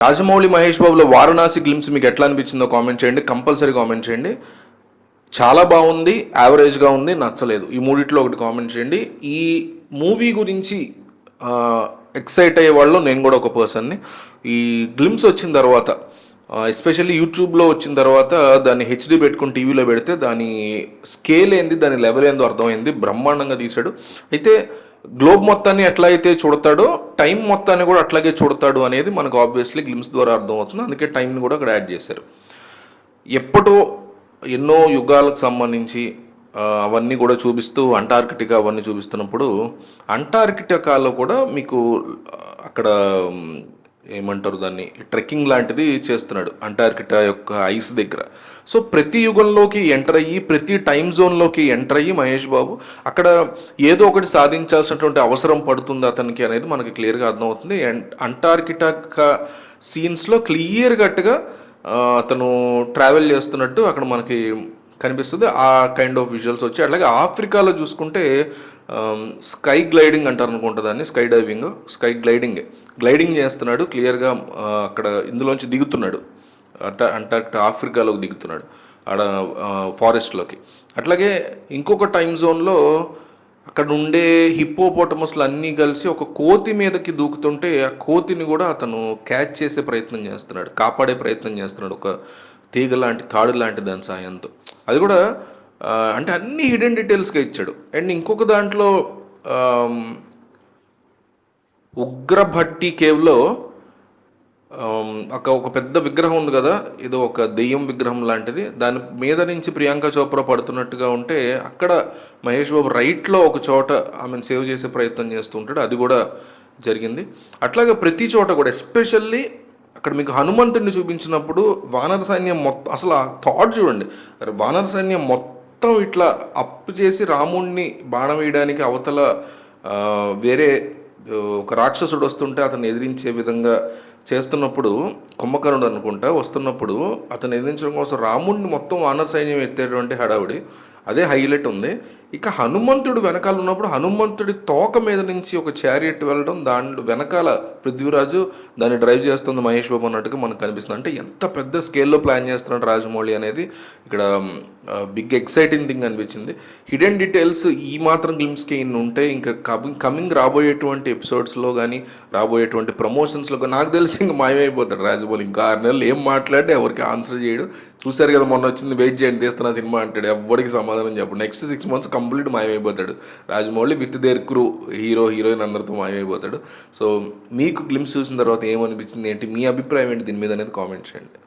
Rajamouli Mahesh బాబులో Varanasi glimpse మీకు ఎట్లా అనిపించిందో కామెంట్ చేయండి, కంపల్సరీ కామెంట్ చేయండి. చాలా బాగుంది, యావరేజ్గా ఉంది, నచ్చలేదు, ఈ మూడిట్లో ఒకటి కామెంట్ చేయండి. ఈ మూవీ గురించి ఎక్సైట్ అయ్యే వాళ్ళు నేను కూడా ఒక పర్సన్ని. ఈ గ్లిమ్స్ వచ్చిన తర్వాత ఎస్పెషల్లీ యూట్యూబ్లో వచ్చిన తర్వాత దాన్ని హెచ్డి పెట్టుకుని టీవీలో పెడితే దాని స్కేల్ ఏంది, దాని లెవెల్ ఏందో అర్థమైంది. బ్రహ్మాండంగా తీశాడు. అయితే గ్లోబ్ మొత్తాన్ని ఎట్లా అయితే చూడతాడో టైం మొత్తాన్ని కూడా అట్లాగే చూడతాడు అనేది మనకు ఆబ్వియస్లీ గ్లిమ్స్ ద్వారా అర్థమవుతుంది. అందుకే టైంని కూడా అక్కడ యాడ్ చేశారు. ఎప్పటో ఎన్నో యుగాలకు సంబంధించి అవన్నీ కూడా చూపిస్తూ అంటార్కిటికా అవన్నీ చూపిస్తున్నప్పుడు అంటార్కిటికాలో కూడా మీకు అక్కడ ఏమంటారు దాన్ని, ట్రెక్కింగ్ లాంటిది చేస్తున్నాడు అంటార్కిటా యొక్క ఐస్ దగ్గర. సో ప్రతి యుగంలోకి ఎంటర్ అయ్యి ప్రతి టైం జోన్లోకి ఎంటర్ అయ్యి మహేష్ బాబు అక్కడ ఏదో ఒకటి సాధించాల్సినటువంటి అవసరం పడుతుంది అతనికి అనేది మనకి క్లియర్గా అర్థమవుతుంది. అంటార్కిటా సీన్స్లో క్లియర్ కట్గా అతను ట్రావెల్ చేస్తున్నట్టు అక్కడ మనకి కనిపిస్తుంది. ఆ కైండ్ ఆఫ్ విజువల్స్ వచ్చి అట్లాగే ఆఫ్రికాలో చూసుకుంటే స్కై గ్లైడింగ్ అంటారు అనుకుంటా దాన్ని, స్కై డైవింగ్, స్కై గ్లైడింగ్ చేస్తున్నాడు క్లియర్గా. అక్కడ ఇందులోంచి దిగుతున్నాడు, అంటార్కిటా ఆఫ్రికాలోకి దిగుతున్నాడు ఆడ ఫారెస్ట్లోకి. అట్లాగే ఇంకొక టైం జోన్లో అక్కడ ఉండే హిప్పోపోటమస్లు అన్నీ కలిసి ఒక కోతి మీదకి దూకుతుంటే ఆ కోతిని కూడా అతను క్యాచ్ చేసే ప్రయత్నం చేస్తున్నాడు, కాపాడే ప్రయత్నం చేస్తున్నాడు ఒక తీగ లాంటి తాడు లాంటి దాని సాయంతో. అది కూడా అంటే అన్ని హిడెన్ డీటెయిల్స్గా ఇచ్చాడు. అండ్ ఇంకొక దాంట్లో ఉగ్రభట్టి కేవ్లో ఒక పెద్ద విగ్రహం ఉంది కదా, ఏదో ఒక దెయ్యం విగ్రహం లాంటిది, దాని మీద నుంచి ప్రియాంక చోప్రా పడుతున్నట్టుగా ఉంటే అక్కడ మహేష్ బాబు రైట్లో ఒక చోట ఆమెను సేవ్ చేసే ప్రయత్నం చేస్తూ ఉంటాడు. అది కూడా జరిగింది. అట్లాగే ప్రతి చోట కూడా ఎస్పెషల్లీ అక్కడ మీకు హనుమంతుడిని చూపించినప్పుడు వానర సైన్యం మొత్తం, అసలు ఆ థాట్ చూడండి, వానర సైన్యం మొత్తం ఇట్లా అప్పు చేసి రాముణ్ణి బాణం వేయడానికి అవతల వేరే ఒక రాక్షసుడు వస్తుంటే అతను ఎదిరించే విధంగా చేస్తున్నప్పుడు, కుంభకర్ణుడు అనుకుంటా వస్తున్నప్పుడు అతను ఎదిరించడం కోసం రాముడిని మొత్తం వానర సైన్యం ఎత్తేటువంటి హడావుడి, అదే హైలైట్ ఉంది. ఇక హనుమంతుడు వెనకాల ఉన్నప్పుడు హనుమంతుడి తోక మీద నుంచి ఒక చారియట్ వెళ్ళడం, దాని వెనకాల పృథ్వీరాజు దాన్ని డ్రైవ్ చేస్తుంది మహేష్ బాబు అన్నట్టుగా మనకు కనిపిస్తుంది. అంటే ఎంత పెద్ద స్కేల్లో ప్లాన్ చేస్తున్నాడు రాజమౌళి అనేది ఇక్కడ బిగ్ ఎక్సైటింగ్ థింగ్ అనిపించింది. హిడెన్ డీటెయిల్స్ ఈ మాత్రం గ్లిమ్స్కి ఇన్ని ఉంటే ఇంకా కమింగ్ రాబోయేటువంటి ఎపిసోడ్స్లో కానీ రాబోయేటువంటి ప్రమోషన్స్లో కానీ నాకు తెలిసి ఇంకా మాయమైపోతాడు రాజమౌళి. ఇంకా 6 నెలలు ఏం మాట్లాడితే ఎవరికి ఆన్సర్ చేయడు. చూశారు కదా మొన్న వచ్చింది, వెయిట్ చేయండి తీస్తున్న సినిమా అంటాడు, ఎవరికి సమాధానం చెప్పడు. నెక్స్ట్ 6 months కంప్లీట్ మాయమైపోతాడు Rajamouli with their crew, heroine అందరితో మాయమైపోతాడు. సో మీకు గ్లిమ్స్ చూసిన తర్వాత ఏమనిపించింది ఏంటి, మీ అభిప్రాయం ఏంటి దీని మీద అనేది కామెంట్ చేయండి.